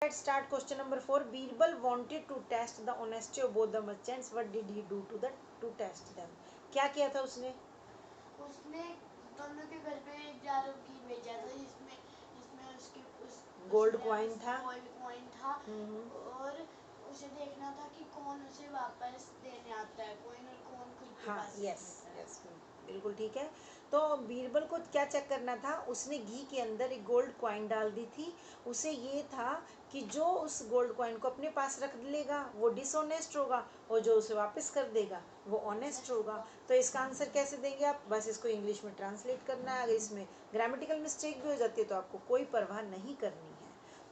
Let's start question number 4. Birbal wanted to test the honesty of both the merchants. What did he do to test them? क्या किया था उसने? उसने दोनों के घर पे जारों की भेजा था जिसमें जिसमें उसके उस गोल्ड कॉइन था। गोल्ड कॉइन था और उसे देखना था कि कौन उसे वापस देने आता है कॉइन और कौन खुद के हाँ, पास यस यस, बिल्कुल ठीक है। तो बीरबल को क्या चेक करना था? उसने घी के अंदर एक गोल्ड कॉइन डाल दी थी। उसे ये था कि जो उस गोल्ड कॉइन को अपने पास रख लेगा वो डिसऑनेस्ट होगा, और जो उसे वापस कर देगा वो ऑनेस्ट होगा। तो इसका आंसर कैसे देंगे आप? बस इसको इंग्लिश में ट्रांसलेट करना है। अगर इसमें ग्रामेटिकल मिस्टेक भी हो जाती है तो आपको कोई परवाह नहीं करनी है।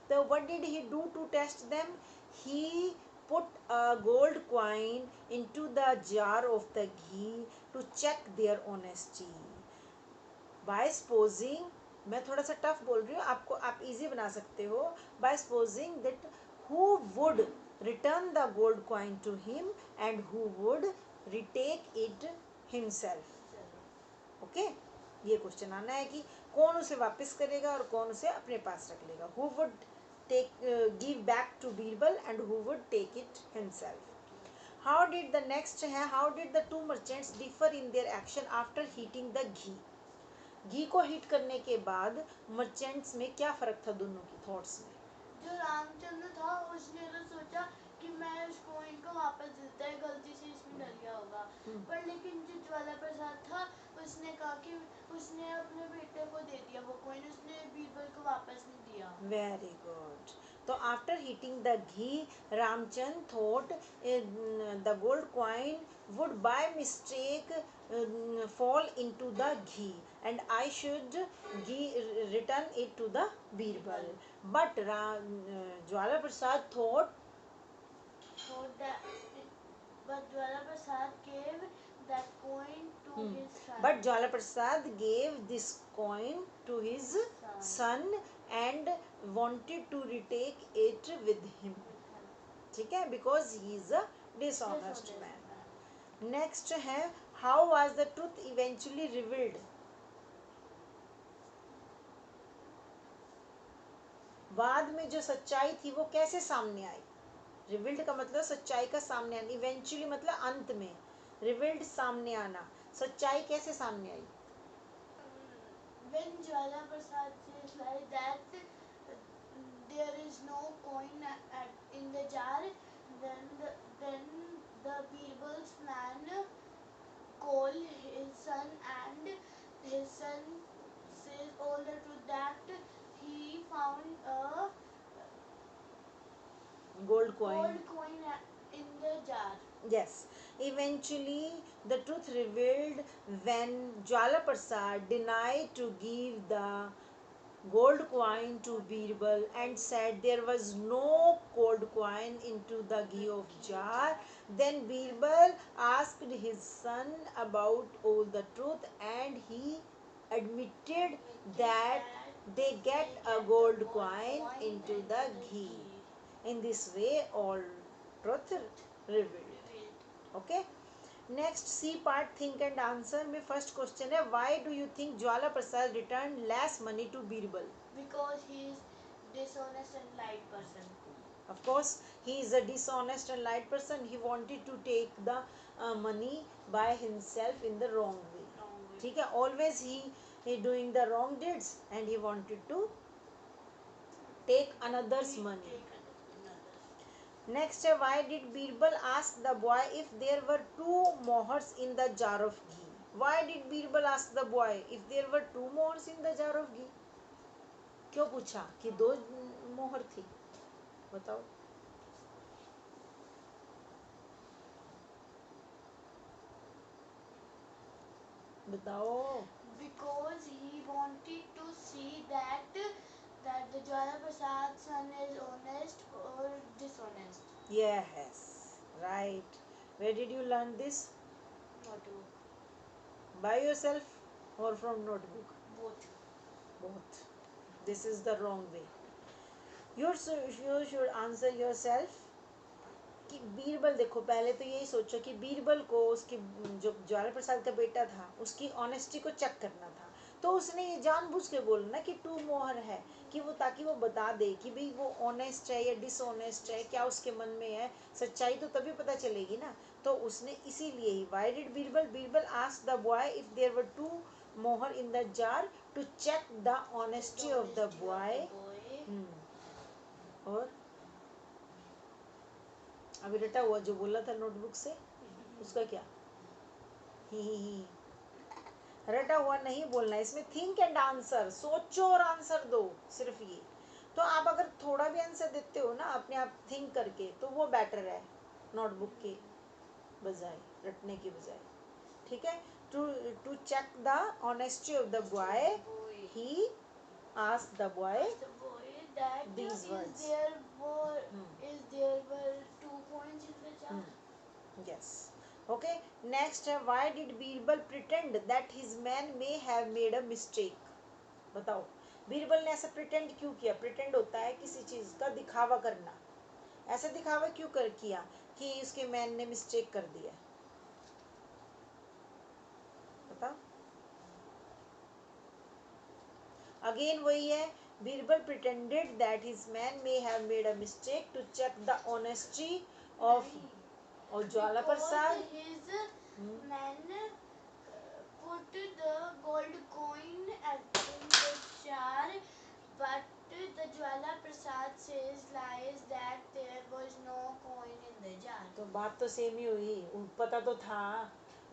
तो what did he do to test them? He put a gold coin into the jar of the ghee to check their honesty by supposing, मैं थोड़ा सा टफ बोल रही हूँ आपको, आप इजी बना सकते हो, by supposing that who would return the gold coin to him and who would retake it himself. Okay, ये क्वेश्चन आना है कि कौन उसे वापस करेगा और कौन उसे अपने पास रख लेगा. Who would give back to Birbal and who would take it himself. How did the next है, how did the two merchants differ in their action after heating the ghee. घी को हीट करने के बाद मर्चेंट्स में क्या फर्क था दोनों की थॉट्स में? जो रामचंद्र था उसने तो सोचा कि मैं उस कॉइन को वापस देता है, गलती से इसमें डल गया होगा। पर लेकिन जो ज्वाला प्रसाद था उसने कहा कि उसने अपने बेटे को दे दिया वो कॉइन, उसने बीरबल को वापस नहीं दिया। Very good. तो after heating the ghee Ramchand thought the gold coin would by mistake fall into the ghee and I should return it to the Birbal. But Jwala Prasad thought that but Jwala Prasad gave that coin to his son. But Jwala Prasad gave this coin to his son and wanted to retake it with him. ठीक है, because he is a dishonest man. Next है, how was the truth eventually revealed. बाद में जो सच्चाई थी वो कैसे सामने आई? रिवील्ड का मतलब सच्चाई का सामने आना, इवेंचुअली मतलब अंत में, रिवील्ड सामने आना. सच्चाई कैसे सामने आई? When Jwala Prasad says like that there is no coin in the jar, then the Birbal's man call his son and his son says all the truth that he found a gold coin in the jar. Yes, eventually the truth revealed when Jwala Prasad denied to give the gold coin to Birbal and said there was no gold coin into the ghee of jar. Then Birbal asked his son about all the truth and he admitted that they get a gold coin into the ghee. In this way all truth revealed. Okay. Next C part think and answer में first question है, why do you think Jwala Prasad return less money to Birbal? Because he is dishonest and lied person. Of course he is a dishonest and lied person. He wanted to take the money by himself in the wrong way. ठीक है, always he doing the wrong deeds and he wanted to take another's money. Next, why did Birbal ask the boy if there were two mohars in the jar of ghee? Why did Birbal ask the boy if there were two mohars in the jar of ghee? क्यों पूछा कि दो मोहर थी? बताओ. बताओ. Because he wanted to see that the Jwala Prasad son is honest or dishonest. Yes, right. Where did you learn this? Notebook. By yourself or from notebook? Both. Both. This is the wrong way. You should answer yourself कि बीरबल, देखो पहले तो यही सोचो कि बीरबल को उसकी जो ज्वाला प्रसाद का बेटा था उसकी ऑनेस्टी को चेक करना था. तो उसने ये जानबूझ के बोला ना कि टू मोहर है, कि वो ताकि वो बता दे कि भाई वो ऑनेस्ट है या डिसऑनेस्ट है, क्या उसके मन में है, सच्चाई तो तभी पता चलेगी ना। तो उसने इसीलिए ही, why did Birbal, Birbal asked the boy if there were two mohar in the jar to check the honesty of the boy. और अभी रटा हुआ जो बोला था नोटबुक से, उसका क्या, ही रटा हुआ नहीं बोलना, इसमें थिंक एंड आंसर, सोचो और आंसर दो, सिर्फ ये। तो आप अगर थोड़ा भी आंसर देते हो ना अपने आप थिंक करके, तो वो बेटर है नोटबुक के बजाय, रटने के बजाय। ठीक है, to to check the honesty of the boy he asked the boy that these words. is there were 2 coins in the jar. Yes. Okay. Next, why did Birbal pretend that his man may have made a mistake? बताओ, बीरबल ने ऐसा pretend क्यों किया? Pretend होता है किसी चीज का दिखावा करना। ऐसा दिखावा क्यों कर किया कि उसके मैन ने मिस्टेक कर दिया? बताओ। अगेन वही है, Birbal pretended that his man may have made a mistake to check the honesty of और Jwala Prasad. His man put the gold coin in the jar, but the Jwala Prasad says lies that there was no coin in the jar. तो बात तो same ही हुई, पता तो था,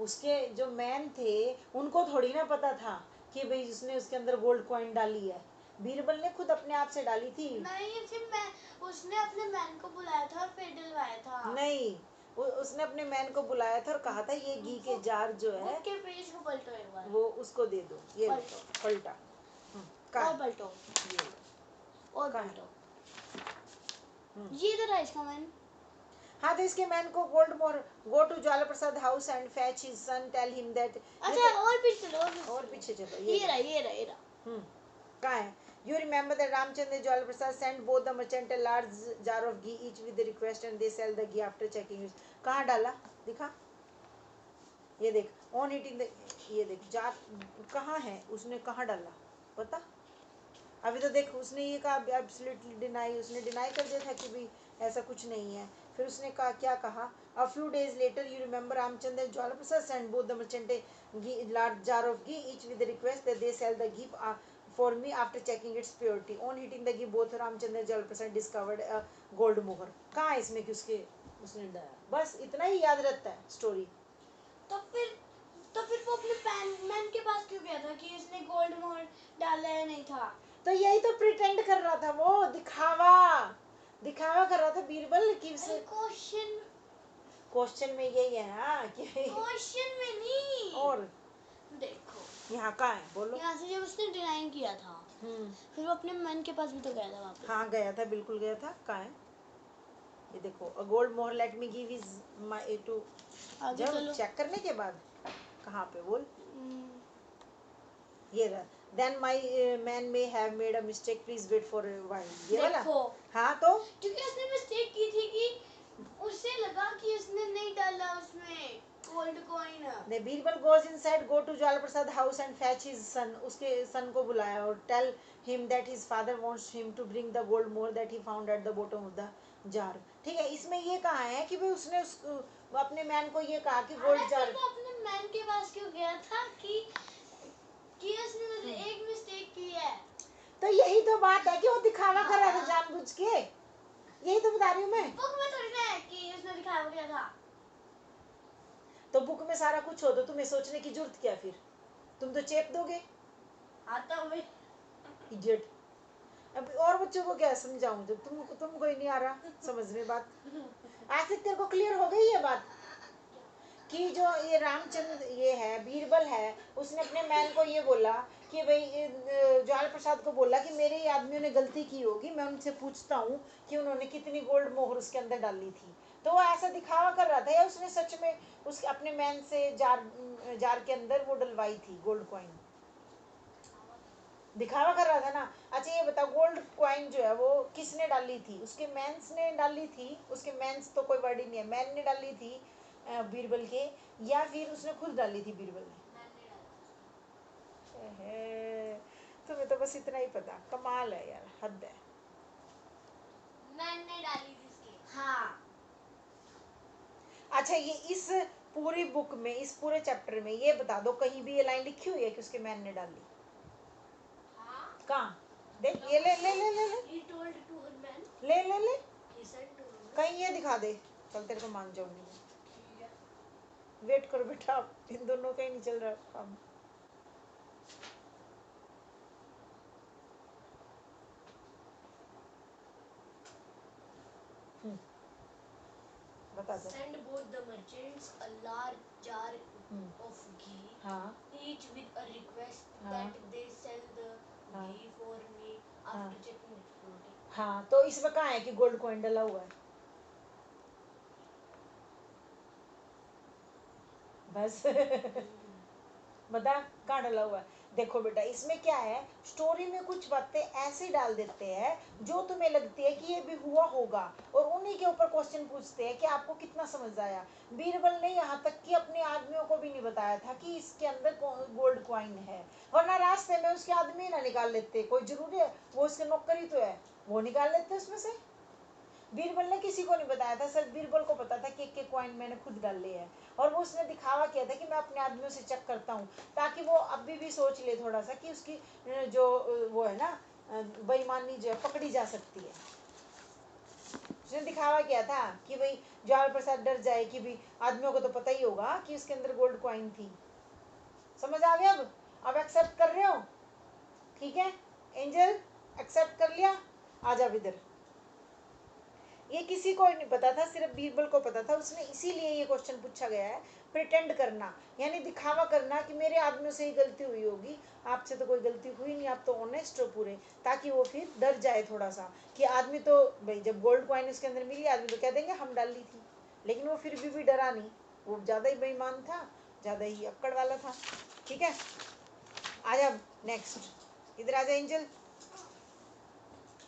उसके जो मैन थे उनको थोड़ी ना पता था कि भाई उसने उसके अंदर गोल्ड कॉइन डाली है। बीरबल ने खुद अपने आप से डाली थी। नहीं, फिर उसने अपने मैन को बुलाया था और फिर डलवाया था। नहीं, उसने अपने मैन को बुलाया था और कहा था ये घी के जार जो है, के पेज को पलटो एक बार, वो उसको दे दो, ये पलटा, और पलटो, ये और पलटो, ये तो इसका मैन। हाँ, तो इसके मैन को gold mohur go to Jwala Prasad house and fetch his son, tell him that. अच्छा, और पीछे चलो, और पीछे चलो, ये रहा। कहाँ है? You remember that Ramchandra Jwala Prasad sent both the merchant a large jar of ghee each with the request and they sell the ghee after checking it. कहाँ डाला? दिखा? ये देख, on it in the, ये देख jar कहाँ है? उसने कहाँ डाला? पता? अभी तो देख, उसने ये कहा absolutely deny, उसने deny कर दिया था कि भी ऐसा कुछ नहीं है। फिर उसने कहा, क्या कहा? A few days later, you remember Ramchandra Jwala Prasad sent both the merchant a large jar of ghee each with the request that they sell the ghee for me after checking its purity. On hitting the ghee, both Ramchandra Jwala Prasad discovered a gold मोहर। कहाँ है इसमें कि उसने डाला? बस इतना ही याद रहता है स्टोरी। तो फिर वो अपने मैन के पास क्यों गया था कि उसने गोल्ड मोहर डाला या नहीं था? तो यही तो प्रिटेंड कर रहा था वो, दिखावा कर रहा था बीरबल की। क्वेश्चन में यही है ना कि क्वेश्चन में नहीं, और देखो यहाँ कहाँ है, बोलो। यहाँ से जब उसने डिनाई किया था, फिर वो अपने मैन के पास भी तो गया था वापस। हाँ गया था, बिल्कुल गया था। कहाँ है? ये देखो, a gold mohur let me give is my to, जब चेक करने के बाद कहाँ पे बोल, ये रहा, then my man may have made a mistake please wait for a while, ये वाला। हाँ, तो क्योंकि उसने मिस्टेक की थी कि उसे लगा कि उसने नहीं डाला उसमें गोल्ड कॉइन। ने Birbal goes inside, go to Jwala Prasad house and fetch his son, उसके सन को बुलाया और tell him that his father wants him to bring the gold mohar that he found at the bottom of the jar. ठीक है, इसमें ये कहा है कि भाई उसने अपने मैन को ये कहा कि गोल्ड जार। वो अपने मैन के पास क्यों गया था कि उसने एक मिस्टेक की है? तो यही तो बात है कि वो दिखावा कर रहा था जानबूझ के, यही तो बता रही हूँ मैं। बुक में थोड़ी ना है कि उसने दिखावा किया था। तो बुक में सारा कुछ हो तो तुम्हें सोचने की जरूरत क्या? फिर तुम तो चेप दोगे। आता हुए इडियट। अब और बच्चों को क्या समझाऊं जब तुमको ही नहीं आ रहा समझने बात। आज तक तेरे को क्लियर हो गई है बात कि जो ये रामचंद्र ये है, बीरबल है, उसने अपने मैन को ये बोला कि भाई ज्वाला प्रसाद को बोला कि मेरे आदमियों ने गलती की होगी, मैं उनसे पूछता हूँ कि उन्होंने कितनी गोल्ड मोहर उसके अंदर डाली थी। तो वो ऐसा दिखावा कर रहा था या उसने सच में उसके अपने मैन से जार के अंदर वो डलवाई थी गोल्ड कॉइन? दिखावा कर रहा था ना। अच्छा ये बताओ, गोल्ड कॉइन जो है वो किसने डाली थी? उसके मैंस ने डाली थी, उसके मैंस तो कोई वर्ड ही नहीं है, मैन ने डाली थी बीरबल के, या फिर उसने खुद डाली थी बीरबल ने? तुम्हें तो बस इतना ही पता, कमाल है यार, हद है। मैंने डाली थी इसलिए। हाँ, अच्छा ये इस पूरी बुक में, इस पूरे चैप्टर में ये बता दो कहीं भी ये लाइन लिखी हुई है कि उसके मैन ने डाली? हाँ, कहाँ? देख ये ले ले ले ले ले he told to her man, ले ले ले, he said to her man, कहीं ये दिखा दे, चल तेरे को मान जाऊंगी मैं। ठीक है। वेट करो बेटा, इन दोनों का ही नहीं चल रहा काम। बता दो। Send both the merchants a large jar hmm, of ghee, हाँ each with a request हाँ that they sell the हाँ ghee for me हाँ after checking its purity. हाँ, तो इसमें कहाँ है कि गोल्ड कॉइन डला हुआ है? बस बता कहाँ डला हुआ है? देखो बेटा इसमें क्या है, स्टोरी में कुछ बातें ऐसे डाल देते हैं जो तुम्हें लगती है कि ये भी हुआ होगा, और उन्हीं के ऊपर क्वेश्चन पूछते हैं कि आपको कितना समझ आया। बीरबल ने यहाँ तक कि अपने आदमियों को भी नहीं बताया था कि इसके अंदर गोल्ड कॉइन है, वरना रास्ते में उसके आदमी ना निकाल लेते, कोई जरूरी है, वो उसके नौकर ही तो है, वो निकाल लेते उसमें से। बीरबल ने किसी को नहीं बताया था, सिर्फ बीरबल को पता था कि एक कॉइन मैंने खुद डाले हैं, और वो उसने दिखावा किया था कि मैं अपने आदमियों से चेक करता हूँ, ताकि वो अभी भी सोच ले थोड़ा सा कि उसकी जो वो है ना बेईमानी जो है पकड़ी जा सकती है। उसने दिखावा किया था कि भाई ज्वाला प्रसाद डर जाए कि भाई आदमियों को तो पता ही होगा कि उसके अंदर गोल्ड कॉइन थी। समझ आ गया? अब एक्सेप्ट कर रहे हो? ठीक है एंजल, एक्सेप्ट कर लिया? आ जाओ इधर। ये किसी को नहीं पता था, सिर्फ बीरबल को पता था, उसने इसीलिए ये क्वेश्चन पूछा गया है। प्रिटेंड करना यानी दिखावा करना कि मेरे आदमियों से ही गलती हुई होगी, आपसे तो कोई गलती हुई नहीं, आप तो ऑनेस्ट हो पूरे, ताकि वो फिर डर जाए थोड़ा सा कि आदमी तो भाई जब गोल्ड कॉइन उसके अंदर मिली आदमी तो कह देंगे हम डाल ली थी, लेकिन वो फिर भी डरा नहीं, वो ज़्यादा ही बेईमान था, ज़्यादा ही अक्कड़ वाला था। ठीक है आ जा नेक्स्ट, इधर आ जा एंजल।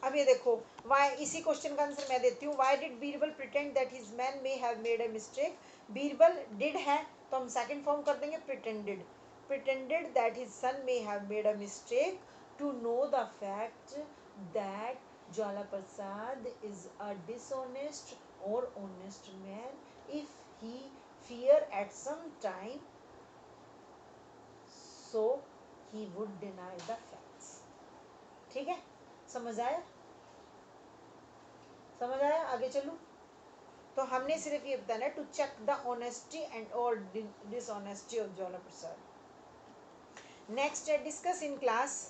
अब ये देखो, वाई, इसी क्वेश्चन का आंसर मैं देती हूँ। Why did Birbal pretend that his man may have made a mistake? Birbal did है तो हम सेकंड फॉर्म कर देंगे pretended, pretended that his son may have made a mistake to know the fact that Jwala Prasad is a dishonest और honest man if he fear at some time, so he would deny the facts. ठीक है समझ आया? समझ आया? आगे चलूं? तो हमने सिर्फ ये बताना है to check the honesty and और dishonesty of Jwala Prasad. Next है discuss in class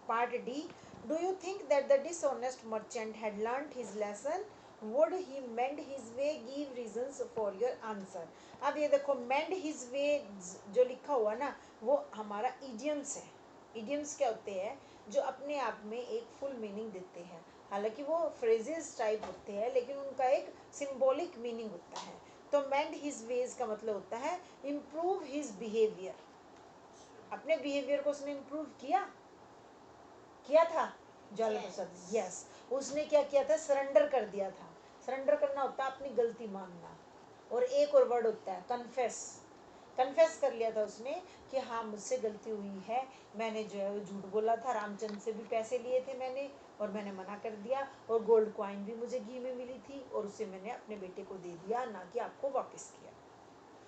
part D. Do you think that the dishonest merchant had learned his lesson? Would he mend his way? Give reasons for your answer. अब ये देखो मेंड his वे जो लिखा हुआ ना वो हमारा इडियम्स है। इडियम्स क्या होते हैं? जो अपने आप में एक फुल मीनिंग देते हैं, हालांकि वो फ्रेजेस टाइप होते हैं लेकिन उनका एक सिंबॉलिक मीनिंग होता है। तो मेंड हिज वेज का मतलब होता है इम्प्रूव हिज बिहेवियर, अपने बिहेवियर को उसने इम्प्रूव किया था ज्वाला प्रसाद। यस, उसने क्या किया था? सरेंडर कर दिया था। सरेंडर करना होता है अपनी गलती मानना, और एक और वर्ड होता है कन्फेस। कन्फेस कर लिया था उसने कि हाँ मुझसे गलती हुई है, मैंने जो है वो झूठ बोला था, रामचंद्र से भी पैसे लिए थे मैंने और मैंने मना कर दिया, और गोल्ड कॉइन भी मुझे घी में मिली थी और उसे मैंने अपने बेटे को दे दिया, ना कि आपको वापस किया।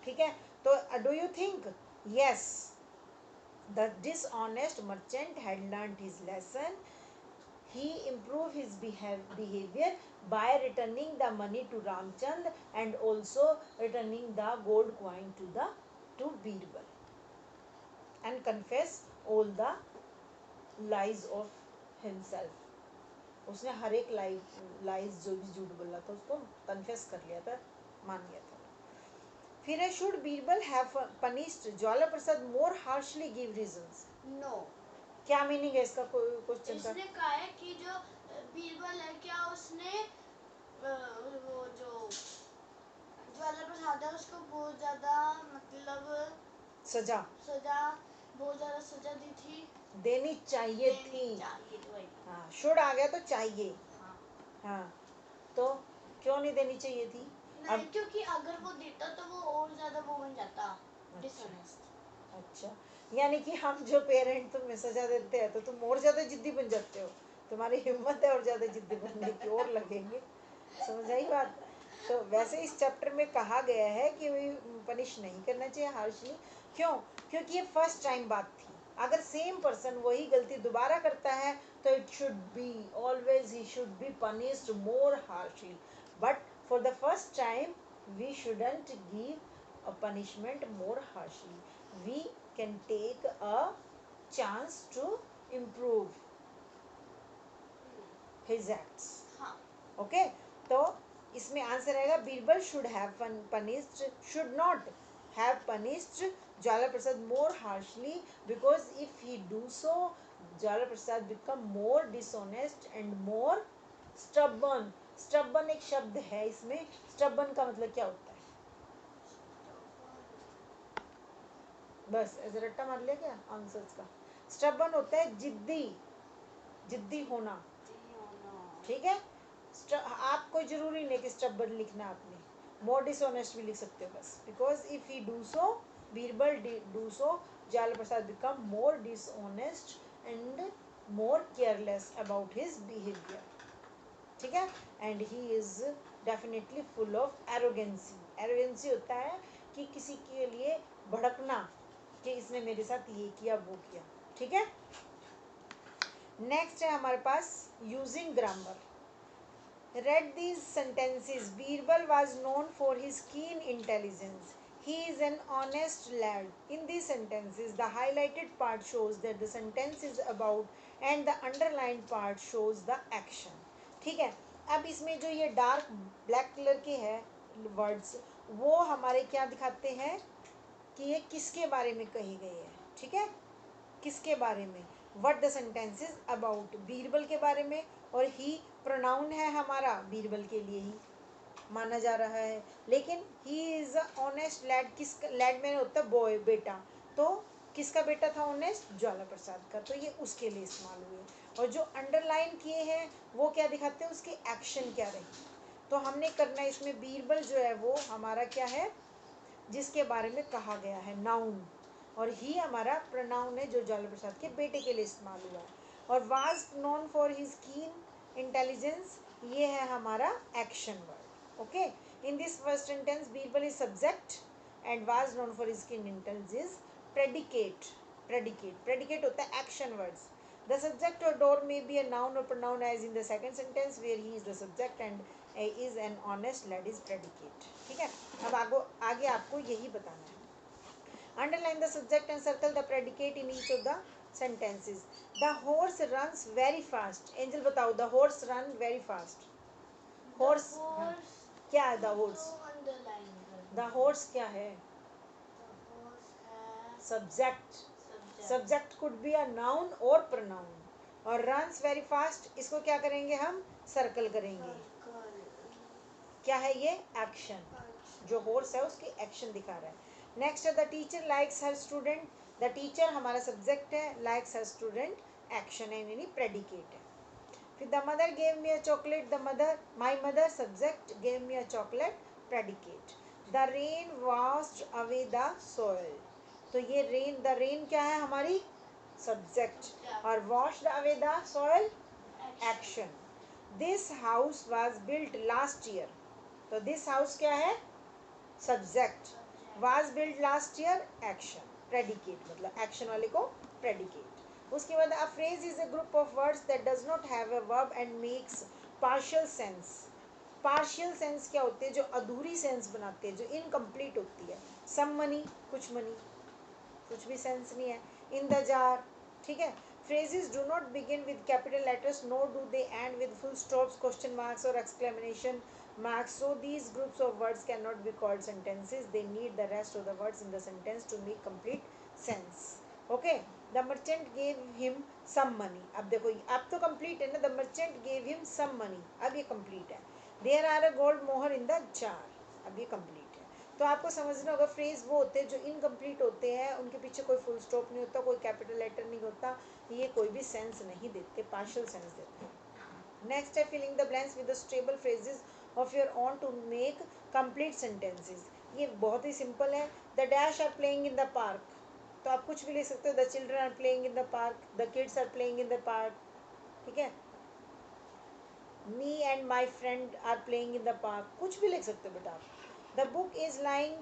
ठीक है, तो do you think yes the dishonest merchant had learned his lesson? He improved his behavior by returning the money to Ramchand and also returning the gold coin to Birbal and confess all the lies of himself. उसने हर एक lies जो भी झूठ बोला था उसको confess कर लिया था, मान लिया था। फिर है should Birbal have punished Jwala Prasad more harshly? Give reasons. No. क्या मीनिंग है इसका क्वेश्चन का? इसने कहा है कि जो बीरबल है क्या उसने वो जो ज्वाला प्रसाद है उसको बहुत ज्यादा मतलब सजा बहुत ज्यादा सजा दी थी, देनी चाहिए थी। चाहिए तो वही। हाँ शुड आ गया तो चाहिए। हाँ। हाँ तो क्यों नहीं देनी चाहिए थी? नहीं क्योंकि अगर वो देता तो वो और ज्यादा वो बन जाता डिसऑनेस्ट। अच्छा यानी कि हम जो पेरेंट तुम्हें सजा देते हैं तो तुम और ज़्यादा जिद्दी बन जाते हो, तुम्हारी हिम्मत है और ज़्यादा जिद्दी बनने की, और लगेंगे। समझ आई बात? तो वैसे इस चैप्टर में कहा गया है कि पनिश नहीं करना चाहिए हार्शली। क्यों? क्योंकि ये फर्स्ट टाइम बात थी। अगर सेम पर्सन वही गलती दोबारा करता है तो it should be always he should be punished more harshly, but for the first time we shouldn't give a punishment more harshly, we can take a chance to improve his acts. हाँ. Okay, तो इसमें answer आएगा Birbal should have punished, should not have punished Jwala Prasad more harshly, because if he do so Jwala Prasad become more dishonest and more stubborn. stubborn एक शब्द है इसमें, stubborn का मतलब क्या होता है? बस ऐसे रट्टा मार लिया क्या आंसर्स का? स्टबर्न होता है जिद्दी, जिद्दी होना। ठीक है, आपको जरूरी नहीं कि स्टबर्न लिखना आपने, मोर डिसऑनेस्ट भी लिख सकते हो बस, because if he do so, Birbal do so, Jwala Prasad become more dishonest and more careless about his behaviour. ठीक है, and he is definitely full of arrogancy. Arrogancy होता है कि किसी के लिए भड़कना कि इसने मेरे साथ ये किया वो किया। ठीक है, नेक्स्ट है हमारे पास using grammar. read these sentences. Birbal was known for his keen intelligence. He is an honest lad. In these sentences, the highlighted part shows that the sentence is about and the underlined part shows the action. ठीक है, अब इसमें जो ये dark black colour के है words, वो हमारे क्या दिखाते हैं कि ये किसके बारे में कही गई है। ठीक है, किसके बारे में? What the sentence is about, Birbal के बारे में, और ही प्रोनाउन है हमारा, बीरबल के लिए ही माना जा रहा है। लेकिन he is a honest lad, किस लैड में होता है बॉय, बेटा, तो किसका बेटा था ऑनेस्ट? ज्वाला प्रसाद का, तो ये उसके लिए इस्तेमाल हुए। और जो अंडरलाइन किए हैं वो क्या दिखाते हैं, उसके एक्शन क्या रहे। तो हमने करना है इसमें बीरबल जो है वो हमारा क्या है, जिसके बारे में कहा गया है, नाउन, और ही हमारा प्रोनाउन है जो ज्वाला प्रसाद के बेटे के लिए इस्तेमाल हुआ है। और was known for his keen intelligence, ये है हमारा action word. Okay, in this first sentence Birbal is subject and was known for his keen intelligence predicate. Predicate होता है action words. The subject or door may be a noun or pronoun as in the second sentence where he is the subject and is an honest lad is predicate. ठीक है, अब आगे आपको यही बताना है। Underline the subject and circle the predicate in each of the sentences. The horse runs very fast. Angel बताओ, the horse run very fast. Horse, horse क्या है the horse? underline The horse क्या है? the horse has Subject. subject. Subject could be a noun or pronoun. और runs very fast, इसको क्या करेंगे हम? सर्कल करेंगे। क्या है ये? एक्शन। जो हॉर्स है उसकी एक्शन दिखा रहा है। नेक्स्ट है the teacher likes her student. The teacher हमारा सब्जेक्ट है, लाइक्स हर स्टूडेंट एक्शन है, यानी प्रेडिकेट है। फिर the mother gave me a chocolate, the mother, my mother subject, gave me a chocolate predicate. The rain washed away the soil, तो ये rain, the rain क्या है हमारी? सब्जेक्ट, और washed away the soil action. This house was built last year, तो this house क्या है? Subject, was build last year action, predicate मतलब एक्शन वाले को प्रेडिकेट। उसके बाद a phrase is a group of words that does not have a verb and makes partial sense. Partial sense क्या होते हैं? जो अधूरी सेंस बनाते हैं, जो इनकम्प्लीट होती है। सम मनी, कुछ मनी, कुछ भी सेंस नहीं है। इन द जार, ठीक है। phrases do not begin with capital letters nor do they end with full stops, question marks or exclamation marks, so these groups of words cannot be called sentences. They need the rest of the words in the sentence to make complete sense. Okay, the merchant gave him some money, अब देखो अब तो complete है ना, the merchant gave him some money, अब ये complete है। there are a gold मोहर in the jar, अब ये complete है। तो आपको समझना होगा फ्रेज वो होते हैं जो इनकम्प्लीट होते हैं, उनके पीछे कोई फुल स्टॉप नहीं होता, कोई कैपिटल लेटर नहीं होता, ये कोई भी सेंस नहीं देते, पार्शियल सेंस देते हैं। नेक्स्ट है filling the blanks with the suitable phrases of your own to make complete sentences. ये बहुत ही सिंपल है। The dash are playing in the park, तो आप कुछ भी लिख सकते हो, the children are playing in the park, the kids are playing in the park, ठीक है। Me and my friend are playing in the park, कुछ भी लिख सकते हो बेटा आप। The book is lying,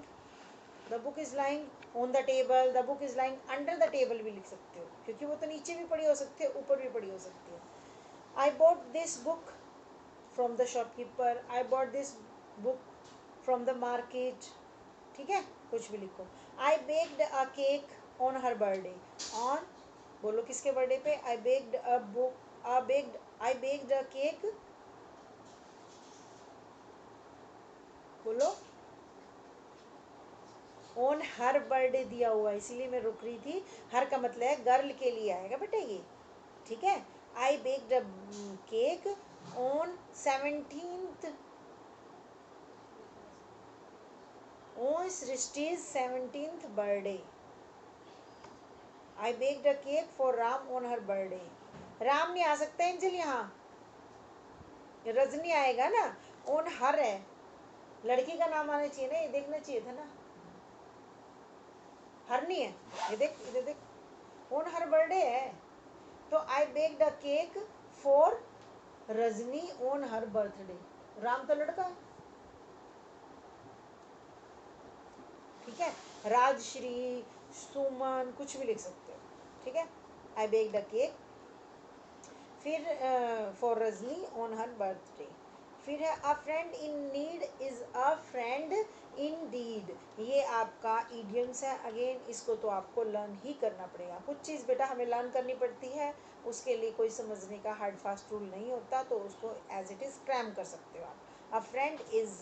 the book is lying on the table, the book is lying under the table भी लिख सकते हो, क्योंकि वो तो नीचे भी पड़ी हो सकती है, ऊपर भी पड़ी हो सकती है। I bought this book from the shopkeeper, I bought this book from the market, ठीक है, कुछ भी लिखो। I baked a cake on her birthday, on बोलो किसके बर्थडे पे, I baked a book I baked a cake, बोलो। On her birthday दिया हुआ, इसीलिए मैं रुक रही थी, हर का मतलब है गर्ल के लिए आएगा बेटा ये, ठीक है। I baked a cake on 17th, on Srishti's 17th birthday. I baked a cake for Ram on her birthday. Ram नहीं आ सकता एंजल यहाँ, रजनी आएगा ना, ऑन हर है, लड़की का नाम आना चाहिए ना, ये देखना चाहिए था ना, हर नहीं है, ये देख इधर देख, ऑन हर बर्थडे है, तो I baked a cake for Rajni on her birthday. Ram तो लड़का है, ठीक है। राजश्री, सुमन, कुछ भी लिख सकते हो, ठीक है। आई बेक्ड अ केक, फिर for Rajni on her birthday, फिर है a friend in need is a friend in deed, ये आपका इडियम्स है। अगेन इसको तो आपको लर्न ही करना पड़ेगा, कुछ चीज़ बेटा हमें लर्न करनी पड़ती है, उसके लिए कोई समझने का हार्ड फास्ट रूल नहीं होता, तो उसको एज इट इज़ क्रैम कर सकते हो आप। अ friend is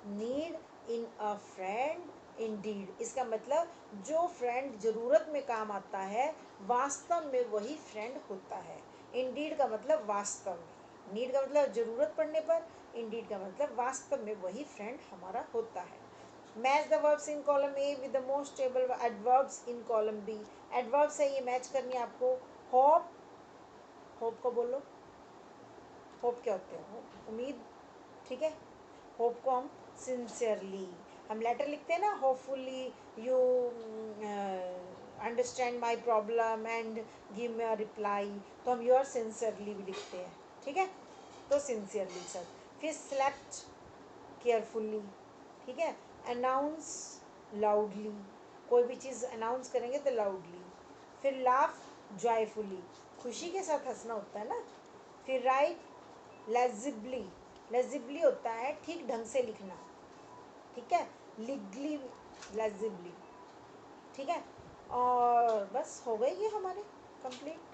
need in a friend Indeed, इसका मतलब जो फ्रेंड ज़रूरत में काम आता है वास्तव में वही फ्रेंड होता है। इंडीड का मतलब वास्तव में, नीड का मतलब ज़रूरत पड़ने पर, इंडीड का मतलब वास्तव में वही फ्रेंड हमारा होता है। Match the verbs in column A with the most stable adverbs in column B, adverbs है ये मैच करनी है आपको। होप, होप को बोलो, होप क्या होते हैं, उम्मीद, ठीक है। होप को हम सिंसियरली, हम लेटर लिखते हैं ना, hopefully you understand my problem and give me a reply, तो हम योर सिंसियरली भी लिखते हैं, ठीक है, तो सिंसियरली सर। फिर स्लेप्ट केयरफुल्ली, ठीक है। अनाउंस लाउडली, कोई भी चीज़ अनाउंस करेंगे तो लाउडली। फिर लाफ जॉयफुली, खुशी के साथ हंसना होता है ना। फिर राइट लेजिबली, लेजिबली होता है ठीक ढंग से लिखना, ठीक है, लीगली लेजिबली, ठीक है। और बस हो गई ये हमारे कंप्लीट।